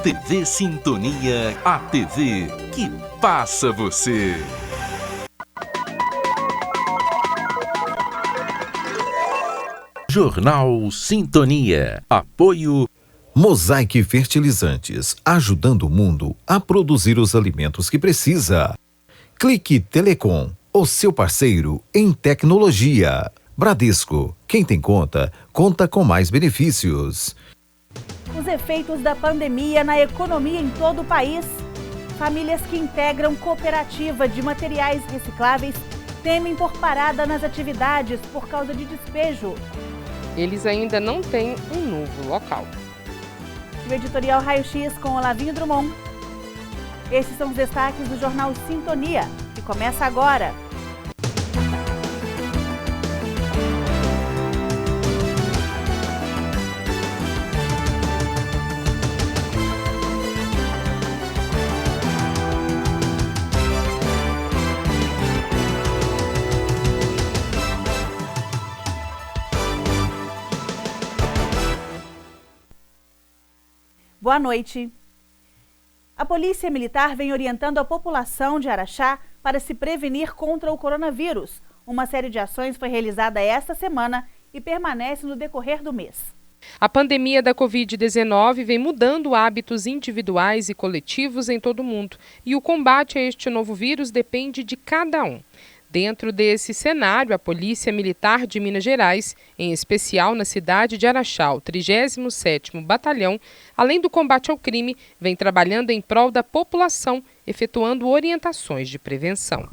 TV Sintonia, a TV que passa você. Jornal Sintonia. Apoio Mosaic Fertilizantes, ajudando o mundo a produzir os alimentos que precisa. Clique Telecom, o seu parceiro em tecnologia. Bradesco, quem tem conta, conta com mais benefícios. Os efeitos da pandemia na economia em todo o país. Famílias que integram cooperativa de materiais recicláveis temem por parada nas atividades por causa de despejo. Eles ainda não têm um novo local. O editorial Raio-X com Olavinho Drummond. Esses são os destaques do Jornal Sintonia, que começa agora. Boa noite. A Polícia Militar vem orientando a população de Araxá para se prevenir contra o coronavírus. Uma série de ações foi realizada esta semana e permanece no decorrer do mês. A pandemia da Covid-19 vem mudando hábitos individuais e coletivos em todo o mundo, e o combate a este novo vírus depende de cada um. Dentro desse cenário, a Polícia Militar de Minas Gerais, em especial na cidade de Araxá, o 37º Batalhão, além do combate ao crime, vem trabalhando em prol da população, efetuando orientações de prevenção.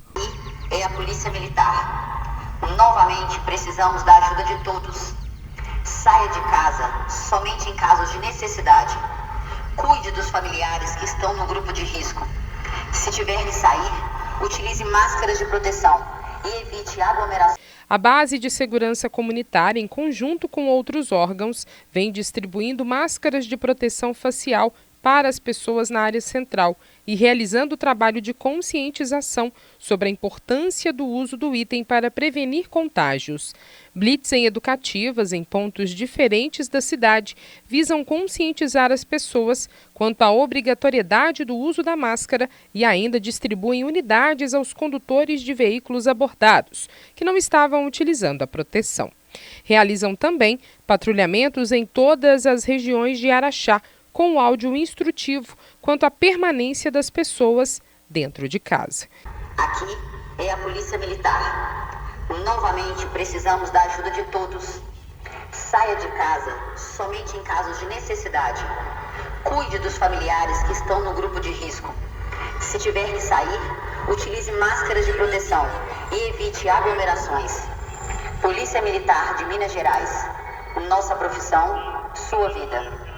É a Polícia Militar. Novamente, precisamos da ajuda de todos. Saia de casa somente em casos de necessidade. Cuide dos familiares que estão no grupo de risco. Se tiver que sair, utilize máscaras de proteção e evite aglomeração. A Base de Segurança Comunitária, em conjunto com outros órgãos, vem distribuindo máscaras de proteção facial para as pessoas na área central e realizando o trabalho de conscientização sobre a importância do uso do item para prevenir contágios. Blitzen educativas em pontos diferentes da cidade visam conscientizar as pessoas quanto à obrigatoriedade do uso da máscara e ainda distribuem unidades aos condutores de veículos abordados, que não estavam utilizando a proteção. Realizam também patrulhamentos em todas as regiões de Araxá, com áudio instrutivo quanto à permanência das pessoas dentro de casa. Aqui é a Polícia Militar. Novamente precisamos da ajuda de todos. Saia de casa somente em casos de necessidade. Cuide dos familiares que estão no grupo de risco. Se tiver que sair, utilize máscaras de proteção e evite aglomerações. Polícia Militar de Minas Gerais. Nossa profissão, sua vida.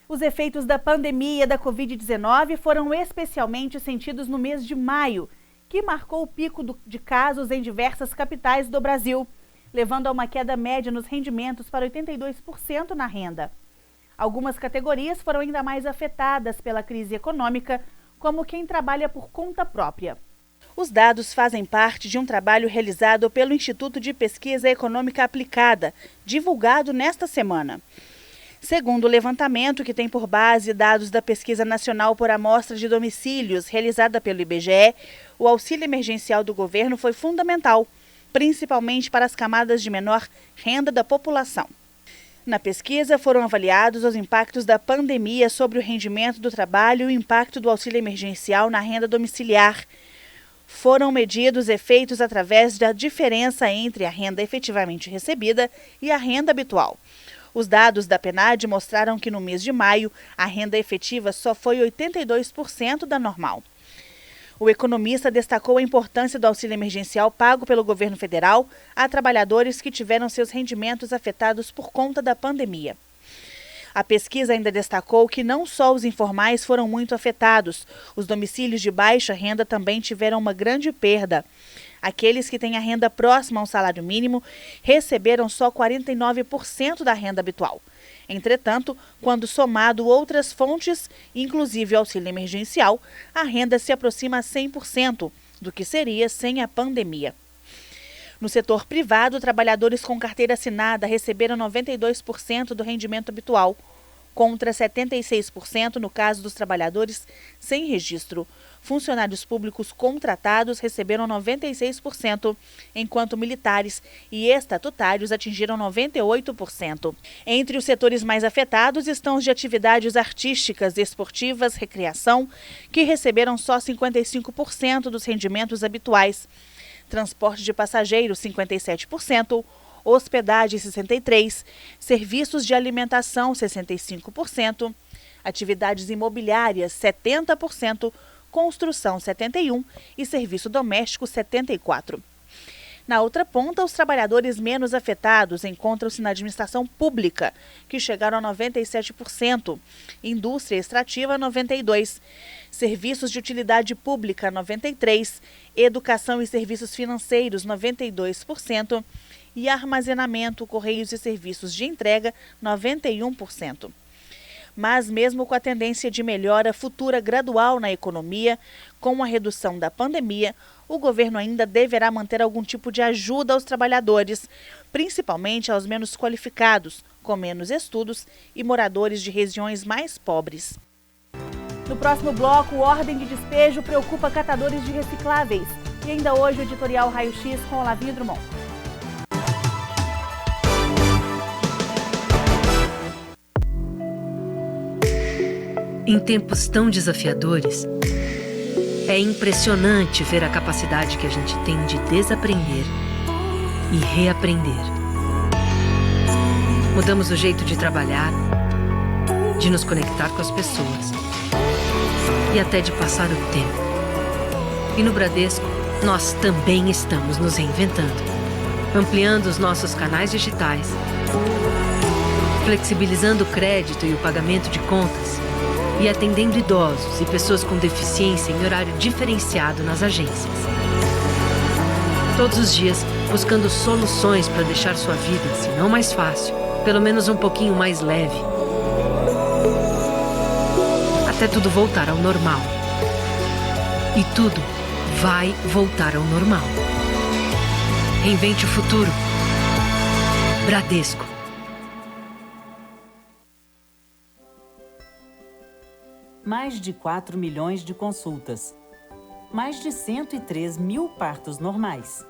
Os efeitos da pandemia da Covid-19 foram especialmente sentidos no mês de maio, que marcou o pico de casos em diversas capitais do Brasil, levando a uma queda média nos rendimentos para 82% na renda. Algumas categorias foram ainda mais afetadas pela crise econômica, como quem trabalha por conta própria. Os dados fazem parte de um trabalho realizado pelo Instituto de Pesquisa Econômica Aplicada, divulgado nesta semana. Segundo o levantamento, que tem por base dados da Pesquisa Nacional por Amostra de Domicílios, realizada pelo IBGE, o auxílio emergencial do governo foi fundamental, principalmente para as camadas de menor renda da população. Na pesquisa, foram avaliados os impactos da pandemia sobre o rendimento do trabalho e o impacto do auxílio emergencial na renda domiciliar. Foram medidos efeitos através da diferença entre a renda efetivamente recebida e a renda habitual. Os dados da PNAD mostraram que no mês de maio, a renda efetiva só foi 82% da normal. O economista destacou a importância do auxílio emergencial pago pelo governo federal a trabalhadores que tiveram seus rendimentos afetados por conta da pandemia. A pesquisa ainda destacou que não só os informais foram muito afetados, os domicílios de baixa renda também tiveram uma grande perda. Aqueles que têm a renda próxima ao salário mínimo receberam só 49% da renda habitual. Entretanto, quando somado outras fontes, inclusive o auxílio emergencial, a renda se aproxima a 100% do que seria sem a pandemia. No setor privado, trabalhadores com carteira assinada receberam 92% do rendimento habitual. contra 76% no caso dos trabalhadores sem registro. Funcionários públicos contratados receberam 96%, enquanto militares e estatutários atingiram 98%. Entre os setores mais afetados estão os de atividades artísticas, esportivas, recreação, que receberam só 55% dos rendimentos habituais. Transporte de passageiros, 57%, hospedagem, 63%, serviços de alimentação, 65%, atividades imobiliárias, 70%, construção, 71% e serviço doméstico, 74%. Na outra ponta, os trabalhadores menos afetados encontram-se na administração pública, que chegaram a 97%, indústria extrativa, 92%, serviços de utilidade pública, 93%, educação e serviços financeiros, 92%, e armazenamento, correios e serviços de entrega, 91%. Mas mesmo com a tendência de melhora futura gradual na economia, com a redução da pandemia, o governo ainda deverá manter algum tipo de ajuda aos trabalhadores, principalmente aos menos qualificados, com menos estudos e moradores de regiões mais pobres. No próximo bloco, ordem de despejo preocupa catadores de recicláveis. E ainda hoje o editorial Raio X com Olavinho Drummond. Em tempos tão desafiadores, é impressionante ver a capacidade que a gente tem de desaprender e reaprender. Mudamos o jeito de trabalhar, de nos conectar com as pessoas e até de passar o tempo. E no Bradesco, nós também estamos nos reinventando, ampliando os nossos canais digitais, flexibilizando o crédito e o pagamento de contas, e atendendo idosos e pessoas com deficiência em horário diferenciado nas agências. Todos os dias, buscando soluções para deixar sua vida, se não mais fácil, pelo menos um pouquinho mais leve. Até tudo voltar ao normal. E tudo vai voltar ao normal. Reinvente o futuro. Bradesco. Mais de 4 milhões de consultas, mais de 103 mil partos normais,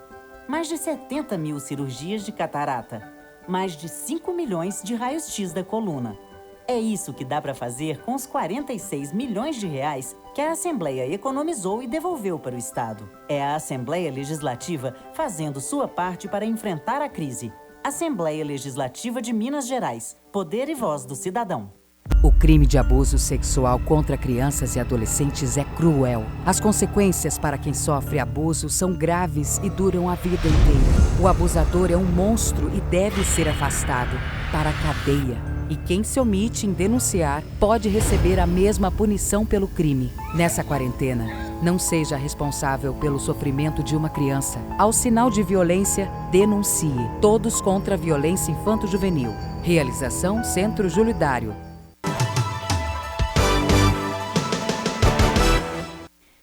mais de 70 mil cirurgias de catarata, mais de 5 milhões de raios-x da coluna. É isso que dá para fazer com os 46 milhões de reais que a Assembleia economizou e devolveu para o Estado. É a Assembleia Legislativa fazendo sua parte para enfrentar a crise. Assembleia Legislativa de Minas Gerais. Poder e voz do cidadão. O crime de abuso sexual contra crianças e adolescentes é cruel. As consequências para quem sofre abuso são graves e duram a vida inteira. O abusador é um monstro e deve ser afastado para a cadeia. E quem se omite em denunciar pode receber a mesma punição pelo crime. Nessa quarentena, não seja responsável pelo sofrimento de uma criança. Ao sinal de violência, denuncie. Todos contra a violência infanto-juvenil. Realização Centro Júlio Dário.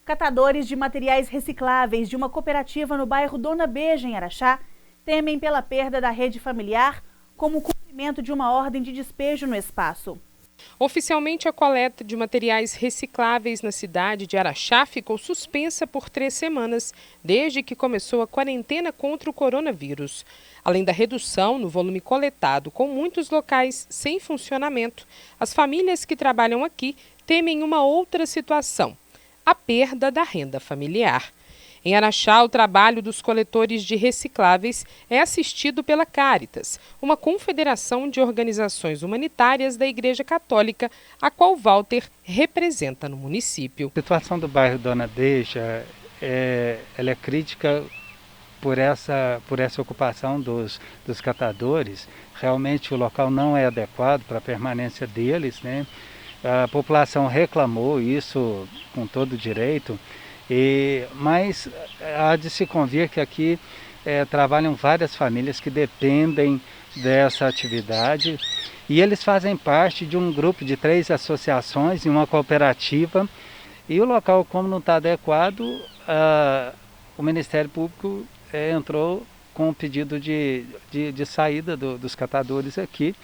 Catadores de materiais recicláveis de uma cooperativa no bairro Dona Beija, em Araxá, temem pela perda da rede familiar como cumprimento de uma ordem de despejo no espaço. Oficialmente, a coleta de materiais recicláveis na cidade de Araxá ficou suspensa por 3 semanas, desde que começou a quarentena contra o coronavírus. Além da redução no volume coletado, com muitos locais sem funcionamento, as famílias que trabalham aqui temem uma outra situação: a perda da renda familiar. Em Araxá, o trabalho dos coletores de recicláveis é assistido pela Caritas, uma confederação de organizações humanitárias da Igreja Católica, a qual Walter representa no município. A situação do bairro Dona Beija ela é crítica por essa ocupação dos catadores. Realmente o local não é adequado para a permanência deles, né? A população reclamou isso com todo direito, mas há de se convir que aqui trabalham várias famílias que dependem dessa atividade e eles fazem parte de um grupo de 3 associações e uma cooperativa, e o local, como não está adequado, o Ministério Público entrou com um pedido de saída dos catadores aqui.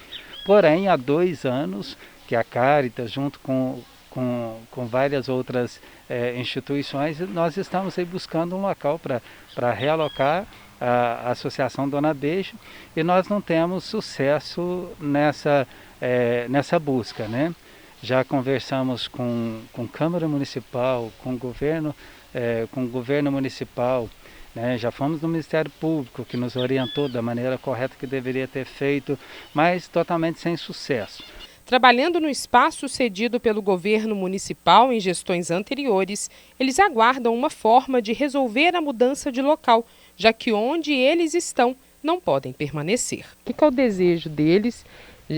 Porém, há 2 anos que a Caritas, junto com várias outras instituições, nós estamos aí buscando um local para realocar a Associação Dona Deixa, e nós não temos sucesso nessa busca, né? Já conversamos com Câmara Municipal, com o governo municipal, né? Já fomos no Ministério Público, que nos orientou da maneira correta que deveria ter feito, mas totalmente sem sucesso. Trabalhando no espaço cedido pelo governo municipal em gestões anteriores, eles aguardam uma forma de resolver a mudança de local, já que onde eles estão não podem permanecer. O que é o desejo deles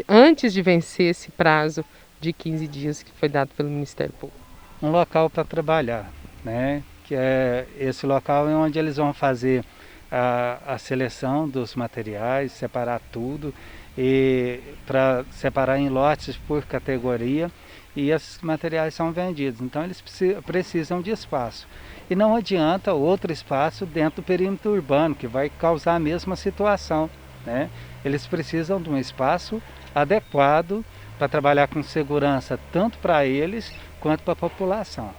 antes de vencer esse prazo de 15 dias que foi dado pelo Ministério Público? Um local para trabalhar, né? Que é esse local onde eles vão fazer a seleção dos materiais, separar tudo, e para separar em lotes por categoria, e esses materiais são vendidos. Então eles precisam de espaço. E não adianta outro espaço dentro do perímetro urbano, que vai causar a mesma situação, né? Eles precisam de um espaço adequado para trabalhar com segurança, tanto para eles quanto para a população.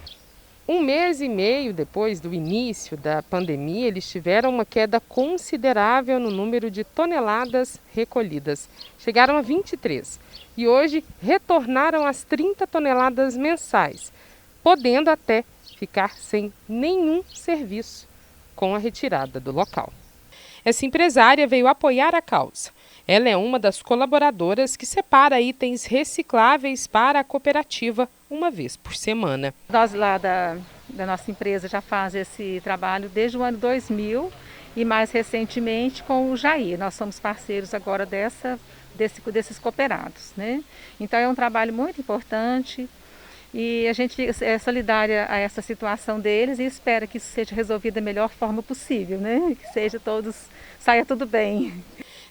1 mês e meio depois do início da pandemia, eles tiveram uma queda considerável no número de toneladas recolhidas. Chegaram a 23 e hoje retornaram às 30 toneladas mensais, podendo até ficar sem nenhum serviço com a retirada do local. Essa empresária veio apoiar a causa. Ela é uma das colaboradoras que separa itens recicláveis para a cooperativa uma vez por semana. Nós lá da nossa empresa já faz esse trabalho desde o ano 2000 e mais recentemente com o Jair. Nós somos parceiros agora desses cooperados, né? Então é um trabalho muito importante e a gente é solidária a essa situação deles e espera que isso seja resolvido da melhor forma possível, né? Que saia tudo bem.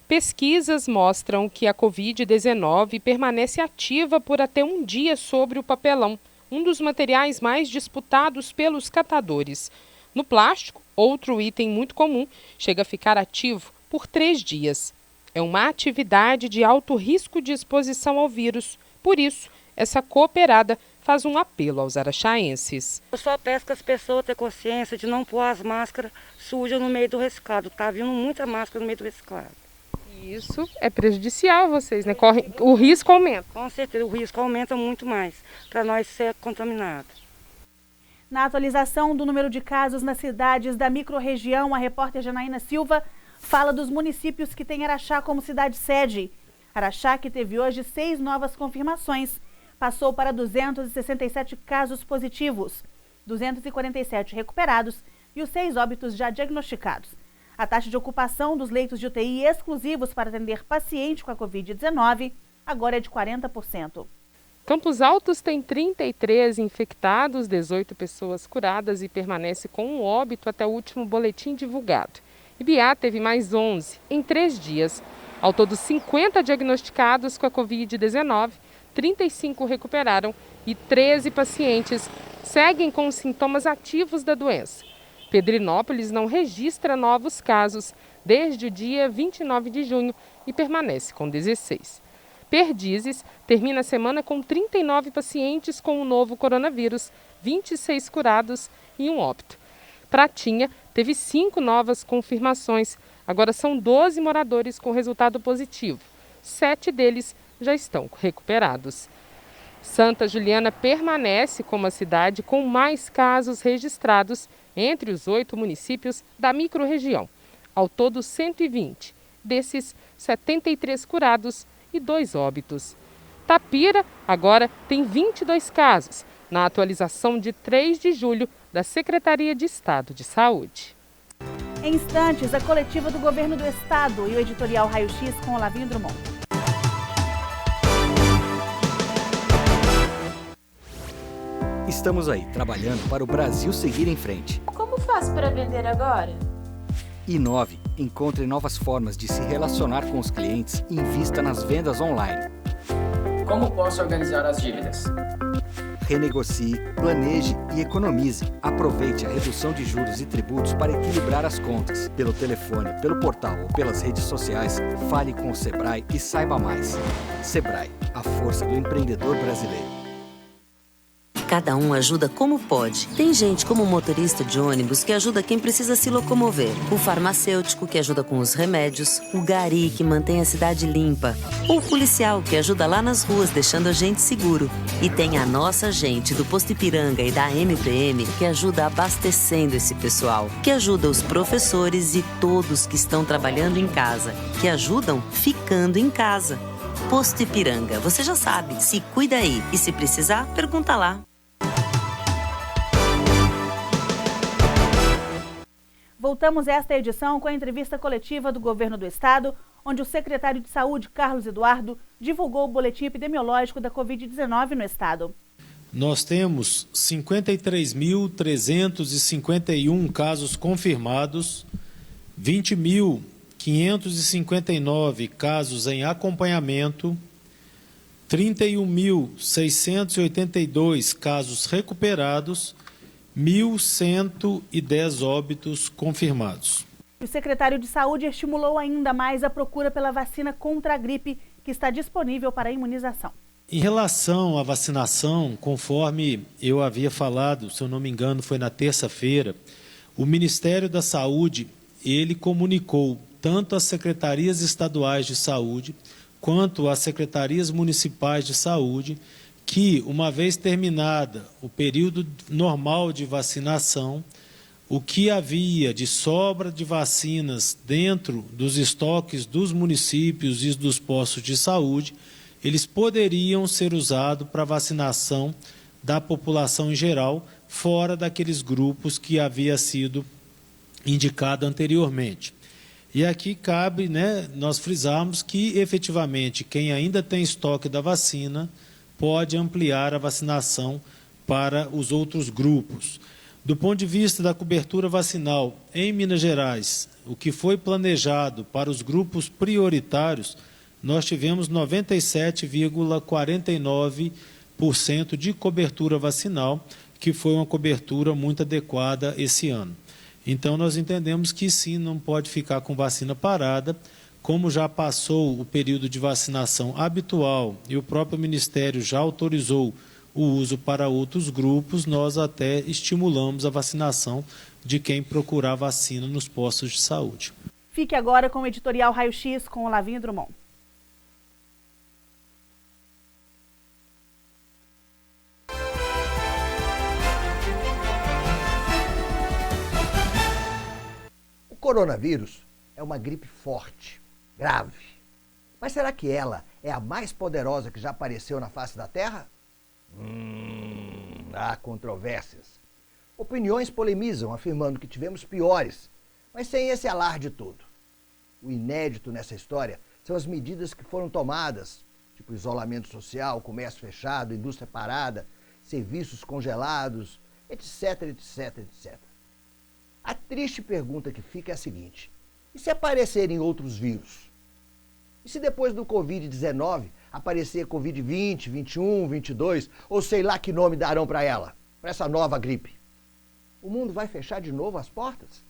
Pesquisas mostram que a Covid-19 permanece ativa por até um dia sobre o papelão, um dos materiais mais disputados pelos catadores. No plástico, outro item muito comum, chega a ficar ativo por 3 dias. É uma atividade de alto risco de exposição ao vírus. Por isso, essa cooperada faz um apelo aos araxaenses. Eu só peço que as pessoas tenham consciência de não pôr as máscaras sujas no meio do reciclado. Está vindo muita máscara no meio do reciclado. Isso é prejudicial a vocês, né? O risco aumenta. Com certeza, o risco aumenta muito mais para nós ser contaminados. Na atualização do número de casos nas cidades da microrregião, a repórter Janaína Silva fala dos municípios que têm Araxá como cidade sede. Araxá, que teve hoje 6 novas confirmações, passou para 267 casos positivos, 247 recuperados e os 6 óbitos já diagnosticados. A taxa de ocupação dos leitos de UTI exclusivos para atender paciente com a Covid-19 agora é de 40%. Campos Altos tem 33 infectados, 18 pessoas curadas e permanece com um óbito até o último boletim divulgado. Ibiá teve mais 11 em 3 dias. Ao todo, 50 diagnosticados com a Covid-19, 35 recuperaram e 13 pacientes seguem com os sintomas ativos da doença. Pedrinópolis não registra novos casos desde o dia 29 de junho e permanece com 16. Perdizes termina a semana com 39 pacientes com o novo coronavírus, 26 curados e um óbito. Pratinha teve 5 novas confirmações. Agora são 12 moradores com resultado positivo. 7 deles já estão recuperados. Santa Juliana permanece como a cidade com mais casos registrados entre os 8 municípios da microrregião. Ao todo, 120. Desses, 73 curados e 2 óbitos. Tapira agora tem 22 casos, na atualização de 3 de julho da Secretaria de Estado de Saúde. Em instantes, a coletiva do Governo do Estado e o editorial Raio X com Olavinho Drummond. Estamos aí, trabalhando para o Brasil seguir em frente. Como faço para vender agora? Inove, encontre novas formas de se relacionar com os clientes e invista nas vendas online. Como posso organizar as dívidas? renegocie, planeje e economize. Aproveite a redução de juros e tributos para equilibrar as contas. Pelo telefone, pelo portal ou pelas redes sociais, fale com o Sebrae e saiba mais. Sebrae, a força do empreendedor brasileiro. Cada um ajuda como pode. Tem gente como o motorista de ônibus que ajuda quem precisa se locomover. O farmacêutico que ajuda com os remédios. O gari que mantém a cidade limpa. O policial que ajuda lá nas ruas deixando a gente seguro. E tem a nossa gente do Posto Ipiranga e da MPM que ajuda abastecendo esse pessoal. Que ajuda os professores e todos que estão trabalhando em casa. Que ajudam ficando em casa. Posto Ipiranga, você já sabe, se cuida aí. E se precisar, pergunta lá. Voltamos a esta edição com a entrevista coletiva do Governo do Estado, onde o secretário de Saúde, Carlos Eduardo, divulgou o boletim epidemiológico da Covid-19 no Estado. Nós temos 53.351 casos confirmados, 20.559 casos em acompanhamento, 31.682 casos recuperados, 1.110 óbitos confirmados. O secretário de Saúde estimulou ainda mais a procura pela vacina contra a gripe, que está disponível para a imunização. Em relação à vacinação, conforme eu havia falado, se eu não me engano, foi na terça-feira, o Ministério da Saúde, ele comunicou tanto às secretarias estaduais de saúde, quanto às secretarias municipais de saúde, que, uma vez terminada o período normal de vacinação, o que havia de sobra de vacinas dentro dos estoques dos municípios e dos postos de saúde, eles poderiam ser usados para vacinação da população em geral, fora daqueles grupos que havia sido indicado anteriormente. E aqui cabe, nós frisarmos que, efetivamente, quem ainda tem estoque da vacina pode ampliar a vacinação para os outros grupos. Do ponto de vista da cobertura vacinal em Minas Gerais, o que foi planejado para os grupos prioritários, nós tivemos 97,49% de cobertura vacinal, que foi uma cobertura muito adequada esse ano. Então, nós entendemos que sim, não pode ficar com vacina parada. Como já passou o período de vacinação habitual e o próprio Ministério já autorizou o uso para outros grupos, nós até estimulamos a vacinação de quem procurar vacina nos postos de saúde. Fique agora com o editorial Raio X com Olavinho Drummond. O coronavírus é uma gripe forte, grave. Mas será que ela é a mais poderosa que já apareceu na face da Terra? Há controvérsias. Opiniões polemizam, afirmando que tivemos piores, mas sem esse alarde todo. O inédito nessa história são as medidas que foram tomadas, tipo isolamento social, comércio fechado, indústria parada, serviços congelados, etc, etc, etc. A triste pergunta que fica é a seguinte: e se aparecerem outros vírus? E se depois do Covid-19 aparecer Covid-20, 21, 22, ou sei lá que nome darão para ela, para essa nova gripe? O mundo vai fechar de novo as portas?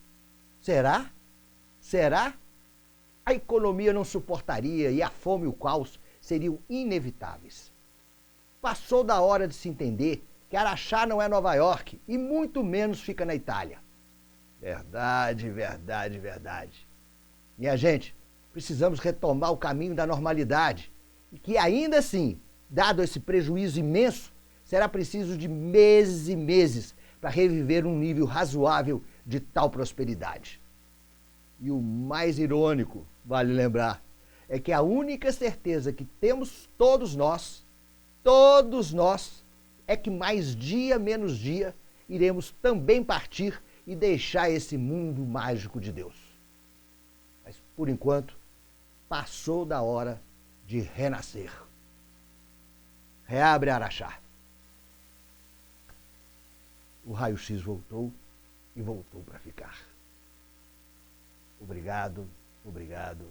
Será? Será? A economia não suportaria e a fome e o caos seriam inevitáveis. Passou da hora de se entender que Araxá não é Nova York e muito menos fica na Itália. Verdade, verdade, verdade. Minha gente, precisamos retomar o caminho da normalidade e que ainda assim, dado esse prejuízo imenso, será preciso de meses e meses para reviver um nível razoável de tal prosperidade. E o mais irônico, vale lembrar, é que a única certeza que temos todos nós, é que mais dia menos dia iremos também partir e deixar esse mundo mágico de Deus. Mas, por enquanto, passou da hora de renascer. Reabre Araxá. O raio-x voltou e voltou para ficar. Obrigado, obrigado,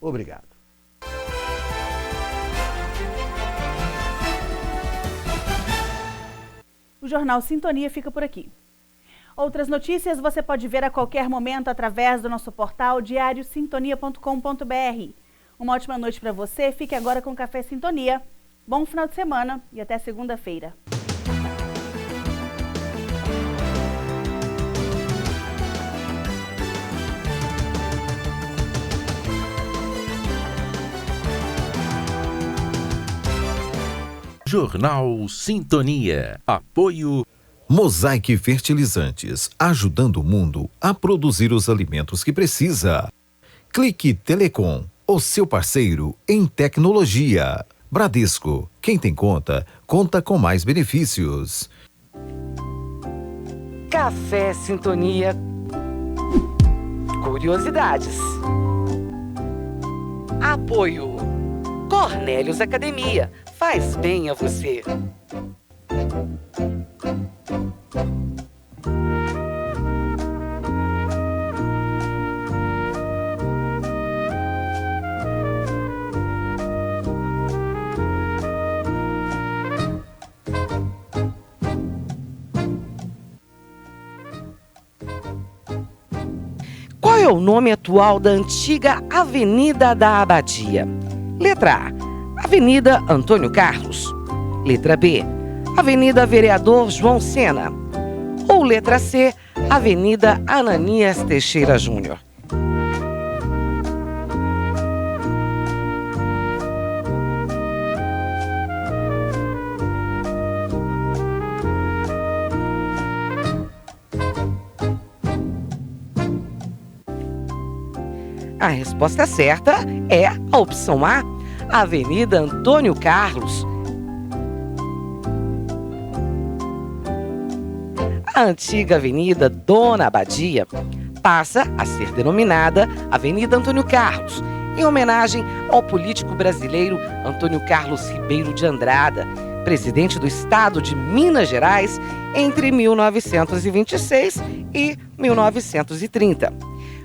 obrigado. O Jornal Sintonia fica por aqui. Outras notícias você pode ver a qualquer momento através do nosso portal diariosintonia.com.br. Uma ótima noite para você, fique agora com Café Sintonia. Bom final de semana e até segunda-feira. Jornal Sintonia. Apoio Mosaic Fertilizantes, ajudando o mundo a produzir os alimentos que precisa. Clique Telecom, o seu parceiro em tecnologia. Bradesco, quem tem conta, conta com mais benefícios. Café Sintonia. Curiosidades. Apoio Cornélios Academia. Faz bem a você. Qual é o nome atual da antiga Avenida da Abadia? Letra A, Avenida Antônio Carlos. Letra B, Avenida Vereador João Sena. Ou letra C, Avenida Ananias Teixeira Júnior. A resposta certa é a opção A, Avenida Antônio Carlos. A antiga Avenida Dona Abadia passa a ser denominada Avenida Antônio Carlos, em homenagem ao político brasileiro Antônio Carlos Ribeiro de Andrada, presidente do estado de Minas Gerais entre 1926 e 1930.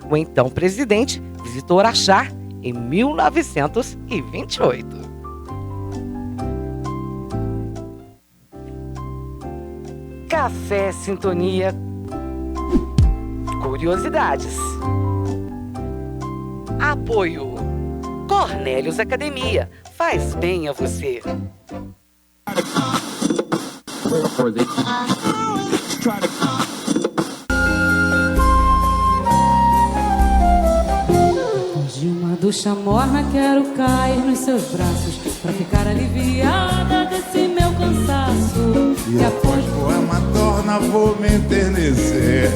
O então presidente visitou Araxá em 1928. Café Sintonia. Curiosidades. Apoio Cornélios Academia. Faz bem a você. De uma ducha morna quero cair nos seus braços pra ficar aliviada desse meu cansaço. E após poema torna vou me enternecer.